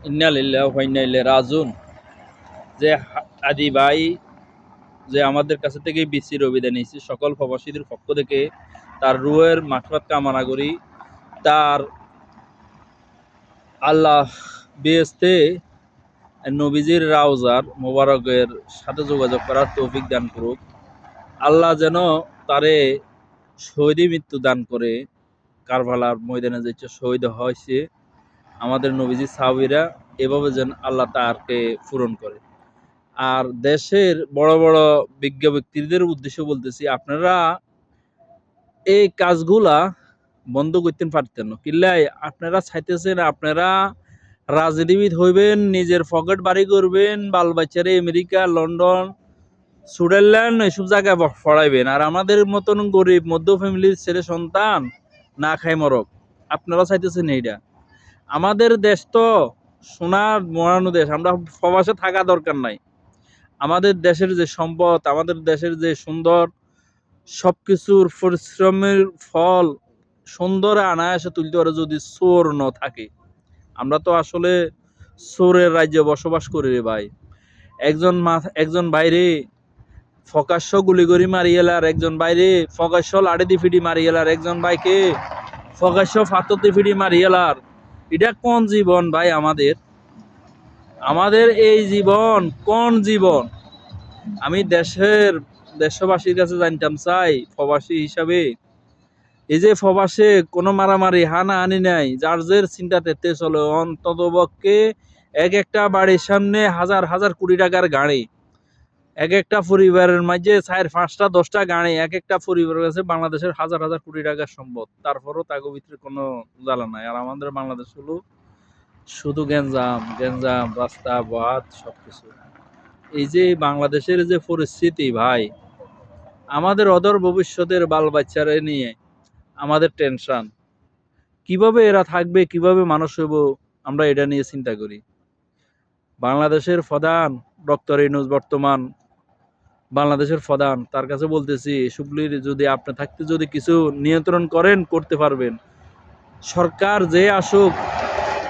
ইন্না লিল্লাহি ওয়া ইন্না ইলাইহি রাজিউন। যে আদি ভাই যে আমাদের কাছে থেকে বিসির অভিধান নিয়েছে, সকল প্রবাসীদের পক্ষ থেকে তার রুহের মাগফিরাত কামনা করি। তার আল্লাহ বেহেশতে নবীজির রাউজার মোবারকের সাথে যোগাযোগ করার তৌফিক দান করুক। আল্লাহ যেন তারে শহীদি মৃত্যু দান করে। কারবালার ময়দানে যে শহীদ হয়েছে আমাদের নবীজি সাহাবীরা, এভাবে যেন আল্লাহ তারকে পূরণ করে। আর দেশের বড় বড় বিজ্ঞ ব্যক্তিদের উদ্দেশ্য বলতেছি, আপনারা এই কাজগুলা বন্ধ করতে পারতেন না। কিল্লাই আপনারা চাইতেছেন আপনারা রাজনীতিবিদ হইবেন, নিজের পকেট বাড়ি করবেন, বাল বাচ্চারে আমেরিকা, লন্ডন, সুইজারল্যান্ড এসব জায়গায় পড়াইবেন, আর আমাদের মতন গরিব মধ্য ফ্যামিলির ছেলে সন্তান না খায় মরক। আপনারা চাইতেছেন এইটা। আমাদের দেশ তো সোনার মরানো দেশ, আমরা প্রবাসে থাকা দরকার নাই। আমাদের দেশের যে সম্পদ, আমাদের দেশের যে সুন্দর সবকিছুর পরিশ্রমের ফল সুন্দর অনায়াসে তুলতে পারে যদি চোর ন থাকে। আমরা তো আসলে চোরের রাজ্যে বসবাস করি রে ভাই। একজন বাইরে ফকাশ্য গুলি করি মারি এলার, একজন বাইরে ফকাশ্য লাড়ি দি ফিডি মারি এলার, একজন ভাইকে ফকাশ্য ফাতর দি ফিডি মারি এলার। এটা কোন জীবন ভাই? আমাদের এই জীবন কোন জীবন? আমি দেশবাসীর কাছে জানতাম চাই, প্রবাসী হিসাবে, এই যে প্রবাসে কোনো মারামারি হানাহানি নাই, যার যে চিন্তা তেতে চলে। অন্ততপক্ষে এক একটা বাড়ির সামনে হাজার হাজার কোটি টাকার গাড়ি, এক একটা পরিবারের মাঝে 4, 5টা 10টা গাড়ি, এক একটা পরিবারের কাছে বাংলাদেশের হাজার হাজার কোটি টাকার সম্পদ। তারপরও তাকে ভিতরে কোনো জ্বালা নাই। আর আমাদের বাংলাদেশ হলো শুধু গ্যাঞ্জাম গ্যাঞ্জাম, রাস্তা বাদ সবকিছু। এই যে বাংলাদেশের যে পরিস্থিতি ভাই, আমাদের অদূর ভবিষ্যতের বাল বাচ্চারা নিয়ে আমাদের টেনশন। কিভাবে এরা থাকবে, কিভাবে মানুষ হইব, আমরা এটা নিয়ে চিন্তা করি। বাংলাদেশের প্রধান ডক্টর ইউনূস বর্তমান বাংলাদেশের প্রধান, তার কাছে বলতেছি এসবগুলির যদি আপনি থাকতে যদি কিছু নিয়ন্ত্রণ করেন, করতে পারবেন। সরকার যে আসুক,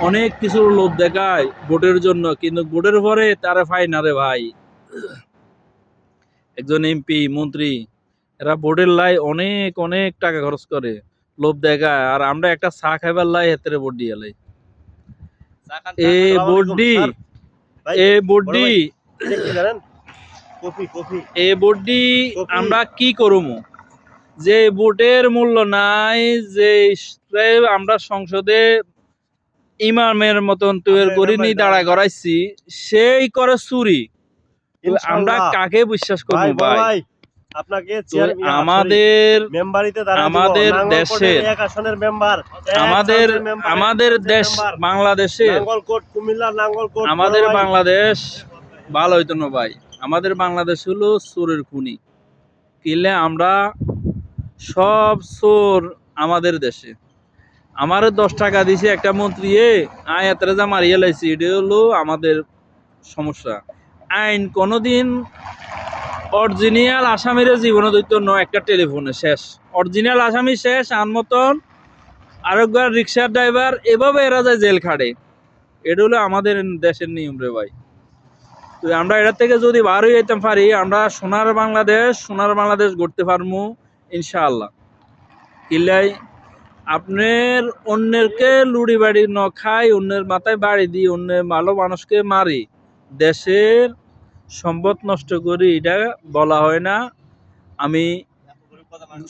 অনেক কিছু লোভ দেখায় ভোটের জন্য, কিন্তু ভোটের পরে তারা পায় না রে ভাই। একজন এমপি মন্ত্রী এরা ভোটের লাই অনেক অনেক টাকা খরচ করে, লোভ দেখায়, আর আমরা একটা চা খাইবার লাই হেতেরে ভোট দিয়ে লাই। এই ভোটটি আমরা কি করবো? যে ভোটের মূল্য নাই, যে আমরা সংসদে ইমামের মতন তৈরি করিনি দাঁড়ায় করাইছি, সেই করে চুরি। আমরা কাকে বিশ্বাস করবো ভাই? আমাদের দেশ বাংলাদেশের, আমাদের বাংলাদেশ ভালো হইতো না ভাই। আমাদের বাংলাদেশ হলো চোরের খুনি। কিলে আমরা সব চোর আমাদের দেশে। আমার 10 টাকা দিছে একটা মন্ত্রী, আয়াতরে যা মারিয়ে লাইছি, এটা হলো আমাদের সমস্যা। আইন কোনোদিন অরিজিনাল আসামির জীবনে দৈত্য নয়, একটা টেলিফোনে শেষ। অরিজিনাল আসামি শেষ, আন মতন আরেকবার রিক্সার ড্রাইভার, এভাবে এরা যায় জেল খাটে। এটা হলো আমাদের দেশের নিয়ম রে ভাই। তো আমরা এটা থেকে যদি বার হয়ে যেতে পারি, আমরা সোনার বাংলাদেশ গড়তে পারবো ইনশাআল্লাহ। কিল্লাই আপনার অন্যেরকে লুড়ি বাড়ি ন খাই, অন্যের মাথায় বাড়ি দিই, অন্যের ভালো মানুষকে মারি, দেশের সম্পদ নষ্ট করি, এটা বলা হয় না আমি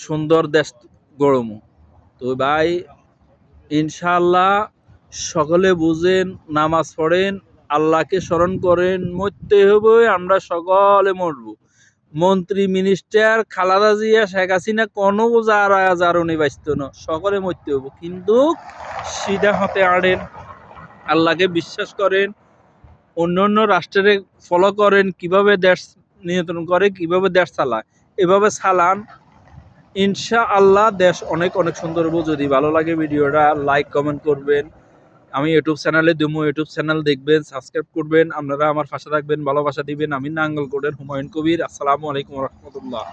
সুন্দর দেশ গড়মু। তো ভাই ইনশাআল্লাহ সকলে বুঝেন, নামাজ পড়েন, আল্লাহকে স্মরণ করেন। মরতে হবে, আমরা সকলে মরবো। মন্ত্রী, মিনিস্টার, খালেদা জিয়া, শেখ হাসিনা কোনো যারণে বাঁচত না, সকলে মরতে হবে। কিন্তু সিধা হতে আড়েন, আল্লাহকে বিশ্বাস করেন, অন্য রাষ্ট্রের ফলো করেন, কিভাবে দেশ নিয়ন্ত্রণ করে, কিভাবে দেশ চালায়, এভাবে চালান। ইনশাআল্লাহ দেশ অনেক অনেক সুন্দর হবে। যদি ভালো লাগে ভিডিওটা লাইক কমেন্ট করবেন। আমি ইউটিউব চ্যানেলে দেবো, ইউটিউব চ্যানেল দেখবেন, সাবস্ক্রাইব করবেন, আপনারা আমার পাশে থাকবেন, ভালোবাসা দিবেন। আমি নাঙ্গলকোটের হুমায়ুন কবির। আসসালামু আলাইকুম রহমতুল্লাহ।